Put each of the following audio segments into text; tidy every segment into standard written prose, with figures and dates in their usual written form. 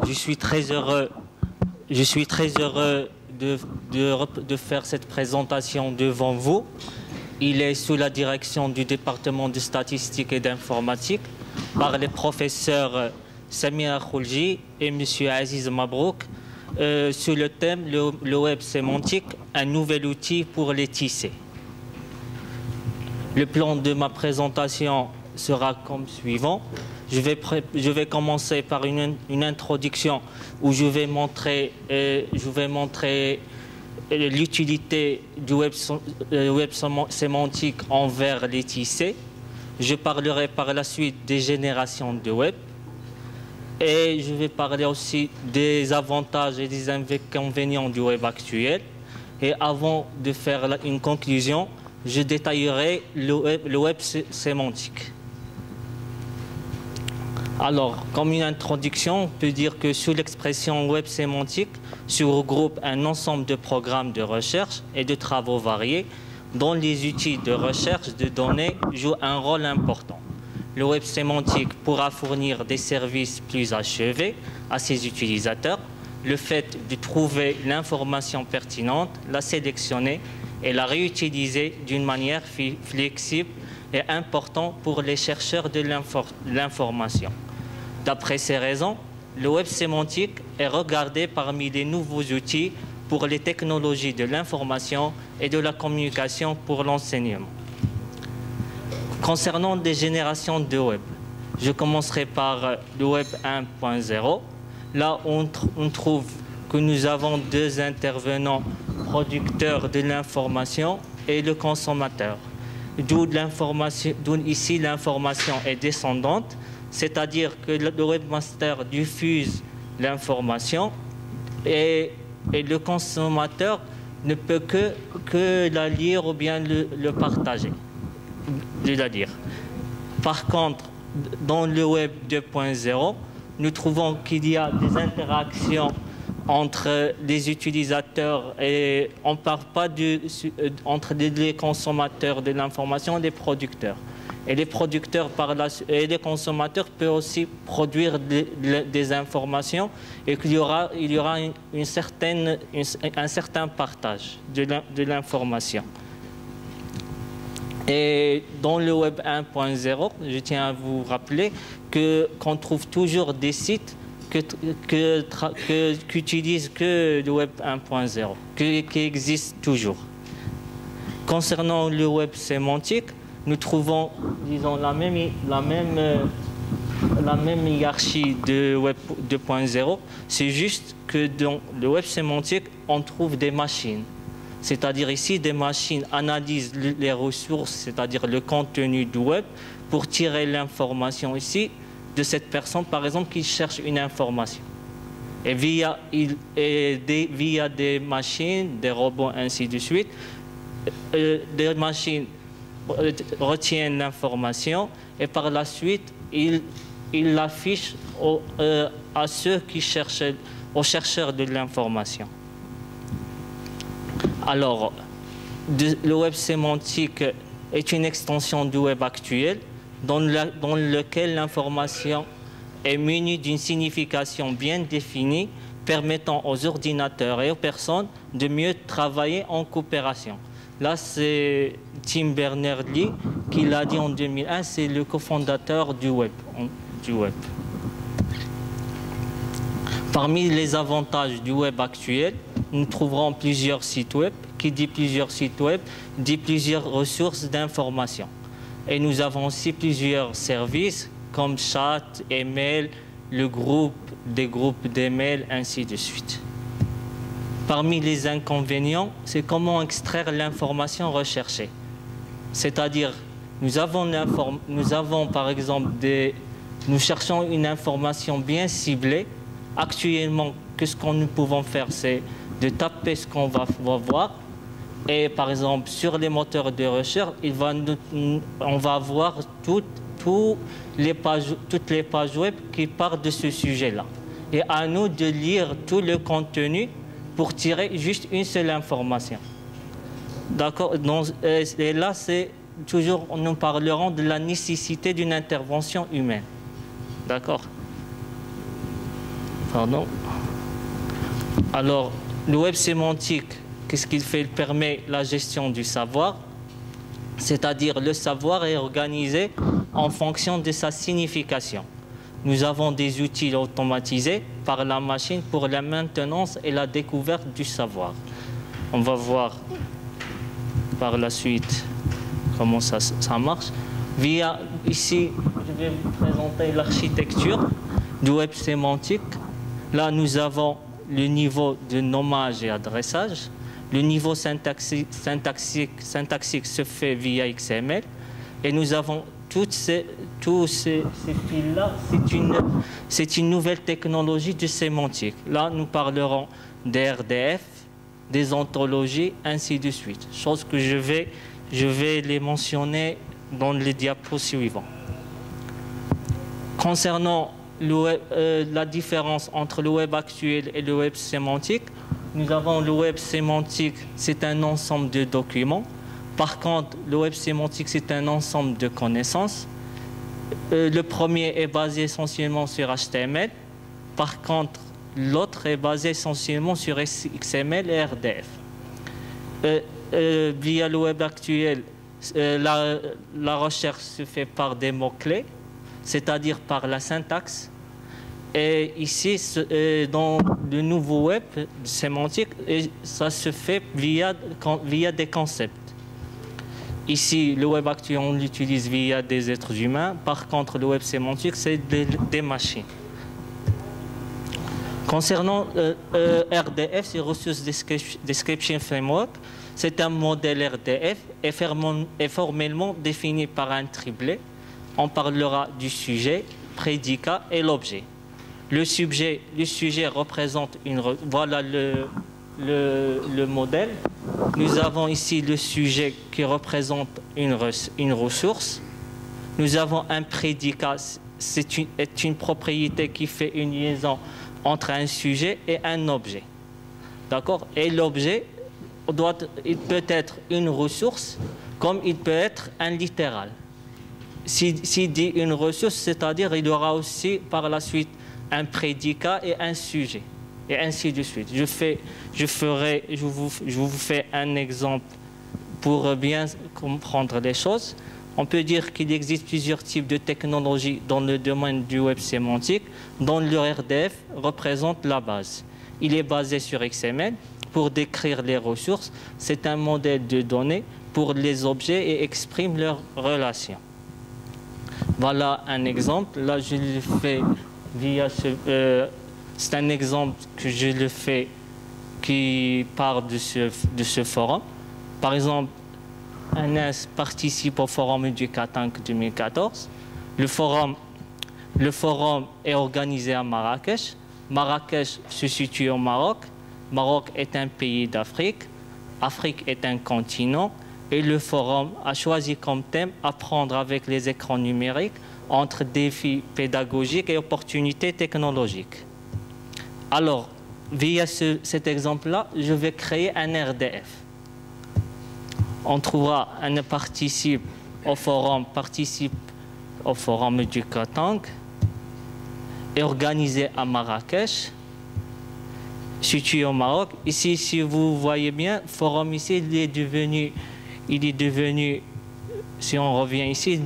je suis très heureux de faire cette présentation devant vous. Il est sous la direction du département de statistique et d'informatique par les professeurs Samira Khoulji et M. Aziz Mabrouk sur le thème le web sémantique, un nouvel outil pour les tisser. Le plan de ma présentation sera comme suivant. Je vais commencer par une introduction où je vais montrer l'utilité du web sémantique envers les tissés. Je parlerai par la suite des générations de web. Et je vais parler aussi des avantages et des inconvénients du web actuel. Et avant de faire une conclusion, je détaillerai le web sémantique. Alors, comme une introduction, on peut dire que sous l'expression web sémantique se regroupe un ensemble de programmes de recherche et de travaux variés dont les outils de recherche de données jouent un rôle important. Le web sémantique pourra fournir des services plus achevés à ses utilisateurs. Le fait de trouver l'information pertinente, la sélectionner et la réutiliser d'une manière flexible est important pour les chercheurs de l'information. D'après ces raisons, le web sémantique est regardé parmi les nouveaux outils pour les technologies de l'information et de la communication pour l'enseignement. Concernant des générations de web, je commencerai par le web 1.0. Là, on trouve que nous avons deux intervenants producteurs de l'information et le consommateur. D'où ici l'information est descendante, c'est-à-dire que le webmaster diffuse l'information et le consommateur ne peut que la lire ou bien le partager. Par contre, dans le web 2.0, nous trouvons qu'il y a des interactions entre les utilisateurs et on ne parle pas entre les consommateurs de l'information et les producteurs. Et les producteurs et les consommateurs peuvent aussi produire des informations et qu'il y aura un certain partage de l'information. Et dans le web 1.0, je tiens à vous rappeler qu'on trouve toujours des sites qui utilisent que le web 1.0, qui existent toujours. Concernant le web sémantique, nous trouvons, disons, la même hiérarchie de web 2.0. C'est juste que dans le web sémantique, on trouve des machines. C'est-à-dire ici, des machines analysent les ressources, c'est-à-dire le contenu du web, pour tirer l'information ici de cette personne, par exemple, qui cherche une information. Et via des machines, des robots, ainsi de suite, des machines retiennent l'information et par la suite, ils l'affichent à ceux qui cherchent, aux chercheurs de l'information. Alors, le web sémantique est une extension du web actuel dans lequel l'information est munie d'une signification bien définie permettant aux ordinateurs et aux personnes de mieux travailler en coopération. Là, c'est Tim Berners-Lee qui l'a dit en 2001, c'est le cofondateur du web. Parmi les avantages du web actuel, nous trouverons plusieurs sites web. Qui dit plusieurs sites web, dit plusieurs ressources d'information. Et nous avons aussi plusieurs services comme chat, email, des groupes d'email, ainsi de suite. Parmi les inconvénients, c'est comment extraire l'information recherchée. C'est-à-dire, nous avons par exemple nous cherchons une information bien ciblée. Actuellement, ce que nous pouvons faire, c'est de taper ce qu'on va voir. Et par exemple, sur les moteurs de recherche, on va voir toutes les pages web qui parlent de ce sujet-là. Et à nous de lire tout le contenu pour tirer juste une seule information. D'accord? Et là, c'est toujours, nous parlerons de la nécessité d'une intervention humaine. D'accord? Pardon. Alors, le web sémantique, qu'est-ce qu'il fait? Il permet la gestion du savoir, c'est-à-dire le savoir est organisé en fonction de sa signification. Nous avons des outils automatisés par la machine pour la maintenance et la découverte du savoir. On va voir par la suite comment ça marche. Ici, je vais vous présenter l'architecture du web sémantique. Là, nous avons le niveau de nommage et adressage. Le niveau syntaxique se fait via XML. Et nous avons tous ces fils-là. C'est une nouvelle technologie de sémantique. Là, nous parlerons des RDF, des ontologies, ainsi de suite. Chose que je vais les mentionner dans les diapos suivants. Concernant la différence entre le web actuel et le web sémantique, nous avons le web sémantique, c'est un ensemble de documents. Par contre, le web sémantique, c'est un ensemble de connaissances. Le premier est basé essentiellement sur HTML. Par contre, l'autre est basé essentiellement sur XML et RDF. Via le web actuel, la recherche se fait par des mots-clés, c'est-à-dire par la syntaxe. Et ici, dans le nouveau web sémantique, ça se fait via des concepts. Ici, le web actuel, on l'utilise via des êtres humains. Par contre, le web sémantique, c'est des machines. Concernant RDF, c'est Resource Description Framework, c'est un modèle RDF et formellement défini par un triplet. On parlera du sujet, prédicat et l'objet. Le sujet représente voilà le modèle. Nous avons ici le sujet qui représente une ressource. Nous avons un prédicat, c'est une propriété qui fait une liaison entre un sujet et un objet. D'accord? Et l'objet, il peut être une ressource comme il peut être un littéral. S'il dit une ressource, c'est-à-dire il y aura aussi par la suite un prédicat et un sujet, et ainsi de suite. Je vous fais un exemple pour bien comprendre les choses. On peut dire qu'il existe plusieurs types de technologies dans le domaine du web sémantique, dont le RDF représente la base. Il est basé sur XML pour décrire les ressources. C'est un modèle de données pour les objets et exprime leurs relations. Voilà un exemple. Là, je le fais via c'est un exemple que je le fais qui part de ce forum. Par exemple, Anas participe au forum Educatank 2014. Le forum est organisé à Marrakech. Marrakech se situe au Maroc. Maroc est un pays d'Afrique. Afrique est un continent. Et le forum a choisi comme thème « Apprendre avec les écrans numériques entre défis pédagogiques et opportunités technologiques ». Alors, via cet exemple-là, je vais créer un RDF. On trouvera un participe au forum Educatank, est organisé à Marrakech, situé au Maroc. Ici, si vous voyez bien, le forum ici, il est devenu, si on revient ici,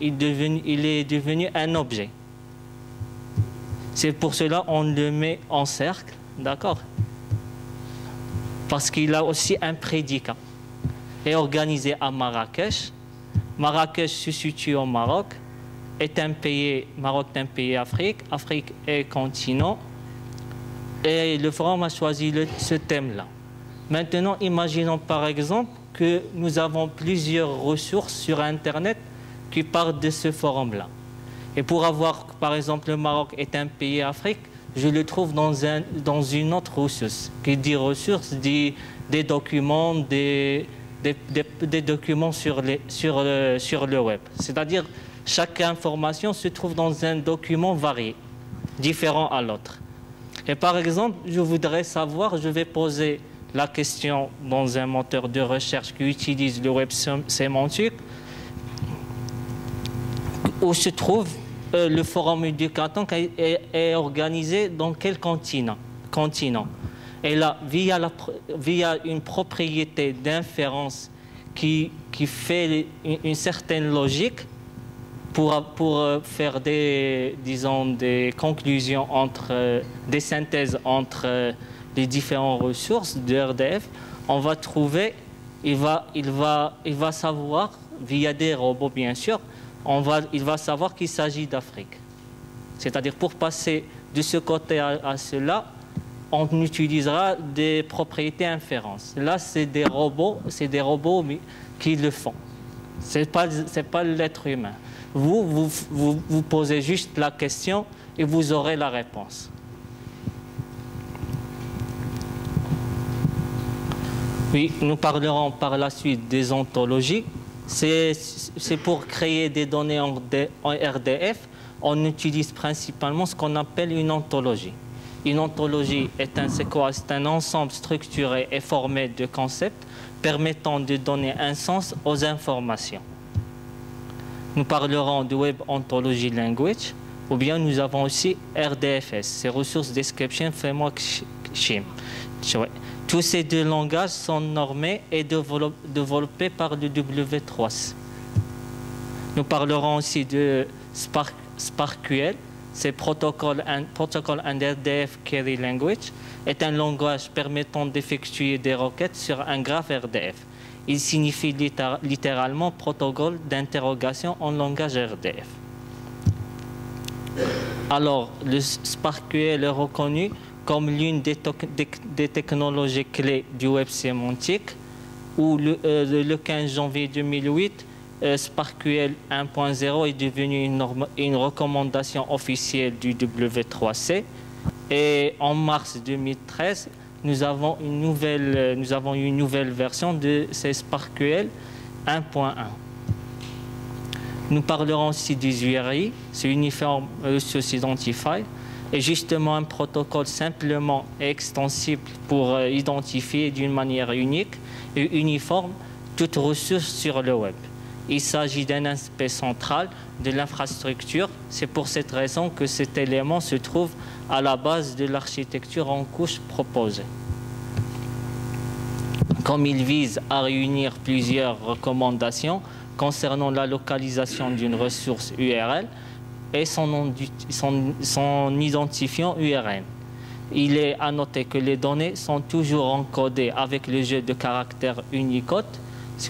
il est devenu un objet. C'est pour cela qu'on le met en cercle, d'accord? Parce qu'il a aussi un prédicat. Est organisé à Marrakech. Marrakech se situe au Maroc. Maroc est un pays Afrique. Afrique est continent. Et le forum a choisi ce thème-là. Maintenant, imaginons par exemple que nous avons plusieurs ressources sur Internet qui partent de ce forum-là. Et pour avoir, par exemple, le Maroc est un pays Afrique, je le trouve dans une autre ressource. Qui dit ressource, dit des documents, des documents sur le web. C'est-à-dire, chaque information se trouve dans un document varié, différent à l'autre. Et par exemple, je voudrais savoir, je vais poser la question dans un moteur de recherche qui utilise le web sémantique, où se trouve le forum du canton est organisé dans quel continent? Et là, via une propriété d'inférence qui fait une certaine logique pour faire des conclusions des synthèses entre les différentes ressources de RDF, on va trouver, il va savoir, via des robots bien sûr, il va savoir qu'il s'agit d'Afrique. C'est-à-dire pour passer de ce côté à cela, on utilisera des propriétés inférences. Là, c'est des robots qui le font. C'est pas l'être humain. Vous posez juste la question et vous aurez la réponse. Oui, nous parlerons par la suite des ontologies. C'est pour créer des données en RDF, on utilise principalement ce qu'on appelle une ontologie. Une ontologie est un ensemble structuré et formé de concepts permettant de donner un sens aux informations. Nous parlerons de Web Ontology Language, ou bien nous avons aussi RDFS, c'est Resource Description Framework Scheme. Tous ces deux langages sont normés et développés par le W3C. Nous parlerons aussi de SparkQL, c'est Protocol and RDF Query Language, est un langage permettant d'effectuer des requêtes sur un graphe RDF. Il signifie littéralement protocole d'interrogation en langage RDF. Alors, le SparkQL est reconnu comme l'une des technologies clés du web sémantique, où le 15 janvier 2008, SparkQL 1.0 est devenu une recommandation officielle du W3C. Et en mars 2013, nous avons eu une nouvelle version de SparkQL 1.1. Nous parlerons aussi du URI, c'est Uniform Resource Identifier, et justement un protocole simplement et extensible pour identifier d'une manière unique et uniforme toute ressource sur le web. Il s'agit d'un aspect central de l'infrastructure. C'est pour cette raison que cet élément se trouve à la base de l'architecture en couche proposée. Comme il vise à réunir plusieurs recommandations concernant la localisation d'une ressource URL et son identifiant URL. Il est à noter que les données sont toujours encodées avec le jeu de caractères Unicode,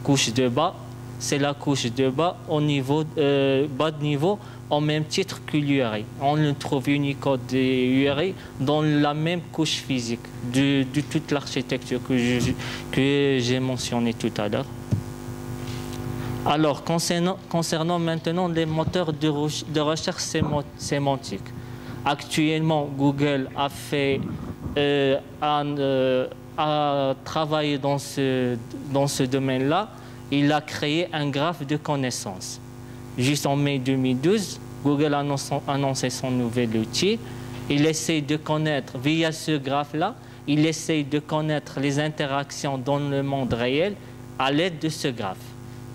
couche de bas. C'est la couche de bas au niveau, bas de niveau au même titre que l'URI. On le trouve Unicode et URI dans la même couche physique de toute l'architecture que j'ai mentionnée tout à l'heure. Alors, concernant maintenant les moteurs de recherche sémantique. Actuellement, Google a travaillé dans ce domaine-là. Il a créé un graphe de connaissances. Juste en mai 2012, Google a annoncé son nouvel outil. Il essaie de connaître, via ce graphe-là, il essaie de connaître les interactions dans le monde réel à l'aide de ce graphe.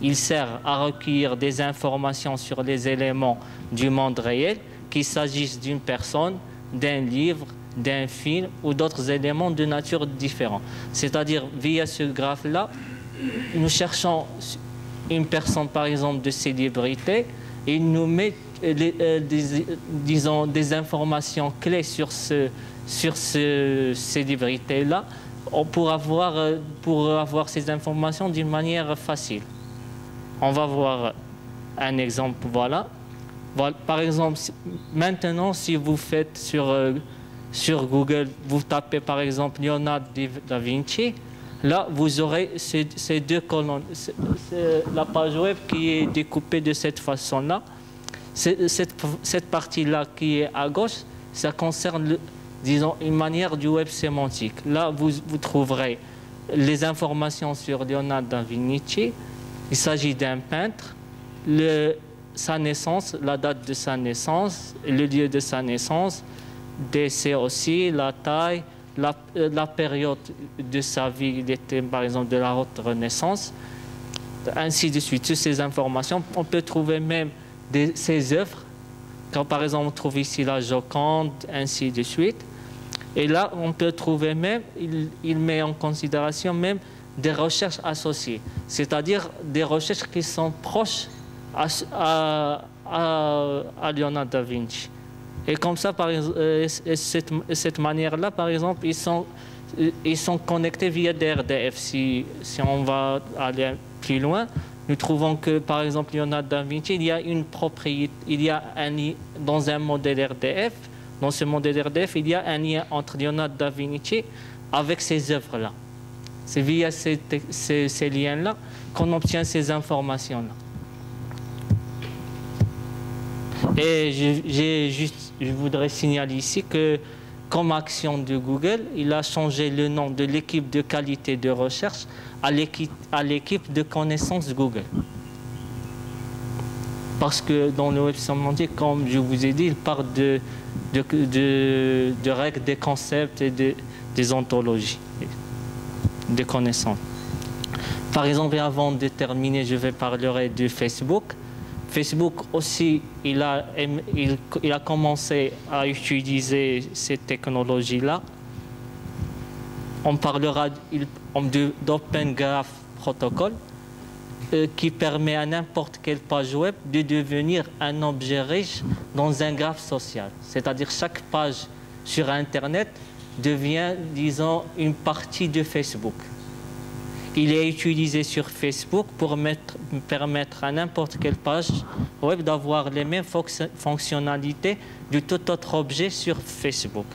Il sert à recueillir des informations sur les éléments du monde réel, qu'il s'agisse d'une personne, d'un livre, d'un film ou d'autres éléments de nature différente. C'est-à-dire, via ce graphe-là, nous cherchons une personne, par exemple, de célébrité, et il nous met des informations clés sur ce célébrité-là pour avoir ces informations d'une manière facile. On va voir un exemple, voilà. Par exemple, maintenant, si vous faites sur Google, vous tapez par exemple Leonardo da Vinci, là, vous aurez ces deux colonnes. C'est la page web qui est découpée de cette façon-là. Cette partie-là qui est à gauche, ça concerne, disons, une manière du web sémantique. Là, vous trouverez les informations sur Leonardo da Vinci. Il s'agit d'un peintre, sa naissance, la date de sa naissance, le lieu de sa naissance, décès aussi, la taille, la période de sa vie, il était par exemple de la haute Renaissance, ainsi de suite. Toutes ces informations, on peut trouver même ses œuvres. Quand, par exemple, on trouve ici la Joconde, ainsi de suite. Et là, on peut trouver même, il met en considération même des recherches associées, c'est-à-dire des recherches qui sont proches à Leonardo da Vinci. Et comme ça, cette manière-là, par exemple, ils sont connectés via des RDF. Si on va aller plus loin, nous trouvons que, par exemple, Leonardo da Vinci, il y a une propriété, dans un modèle RDF, dans ce modèle RDF, il y a un lien entre Leonardo da Vinci avec ces œuvres-là. C'est via ces liens-là qu'on obtient ces informations-là. Et je voudrais signaler ici que, comme action de Google, il a changé le nom de l'équipe de qualité de recherche à l'équipe de connaissances Google. Parce que dans le web sémantique, comme je vous ai dit, il parle de règles, des concepts et des ontologies, des connaissances. Par exemple, avant de terminer, je vais parler de Facebook. Facebook aussi, il a commencé à utiliser ces technologies-là. On parlera d'Open Graph Protocol, qui permet à n'importe quelle page web de devenir un objet riche dans un graphe social. C'est-à-dire chaque page sur Internet devient, disons, une partie de Facebook. Il est utilisé sur Facebook pour permettre à n'importe quelle page web d'avoir les mêmes fonctionnalités de tout autre objet sur Facebook.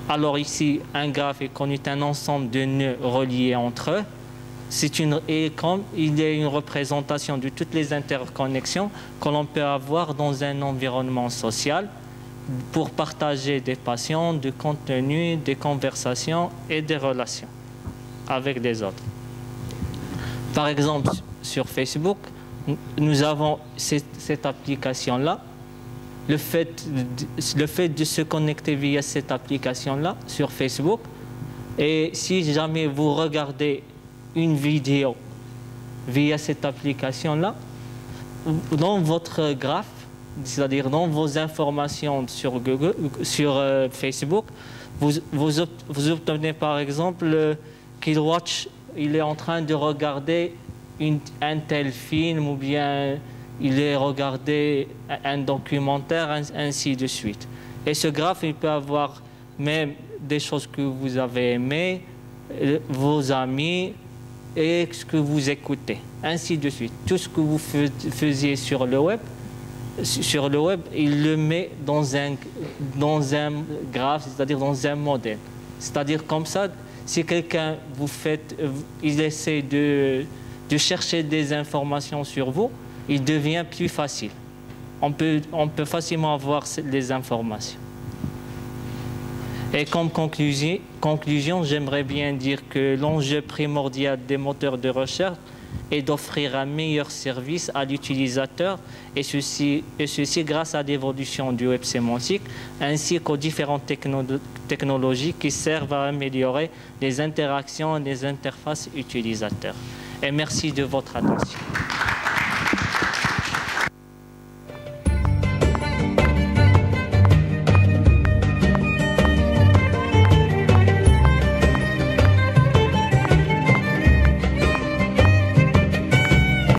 Alors ici, un graphe est connu un ensemble de nœuds reliés entre eux. Il est une représentation de toutes les interconnexions que l'on peut avoir dans un environnement social pour partager des passions, du contenu, des conversations et des relations avec les autres. Par exemple, sur Facebook, nous avons cette application-là. Le fait de se connecter via cette application-là sur Facebook, et si jamais vous regardez une vidéo via cette application-là, dans votre graphe, c'est-à-dire dans vos informations sur Facebook, vous obtenez par exemple Killwatch, il est en train de regarder un tel film ou bien il est regardé un documentaire, ainsi de suite. Et ce graphe, il peut avoir même des choses que vous avez aimées, vos amis et ce que vous écoutez, ainsi de suite. Tout ce que vous faisiez sur le web, il le met dans un graphe, c'est-à-dire dans un modèle. C'est-à-dire comme ça, si quelqu'un il essaie de chercher des informations sur vous, il devient plus facile. On peut facilement avoir les informations. Et comme conclusion, j'aimerais bien dire que l'enjeu primordial des moteurs de recherche est d'offrir un meilleur service à l'utilisateur, et ceci grâce à l'évolution du web sémantique, ainsi qu'aux différentes technologies qui servent à améliorer les interactions et les interfaces utilisateurs. Et merci de votre attention.